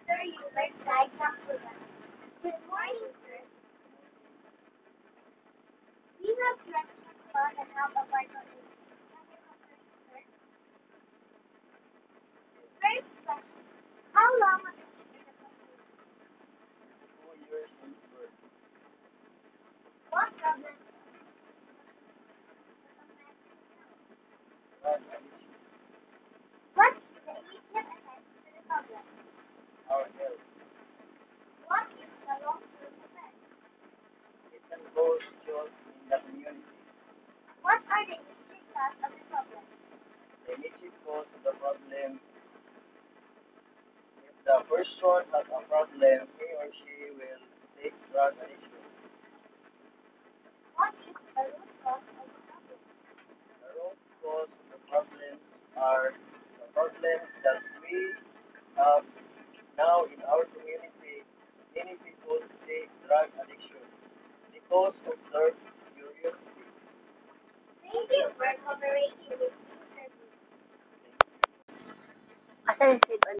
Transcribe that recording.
Sir, you learned diagram for that. Good morning, sir. We have questions about and how a Bible is. First question. How long was it in the computer? 2 years since birth. What problem? Drug addiction. What is the immediate effect to the problem? Our health. What is the long-term effect? It can cause chaos in the community. What are the immediate cause of the problem? The immediate cause of the problem, if the person has a problem, he or she will take drug addiction. What is the root cause of the problem? The root cause of the problems are the problems that we have now in our community. Many people take drug addiction because of their curiosity. Thank you for cooperating with me. Thank you. As I said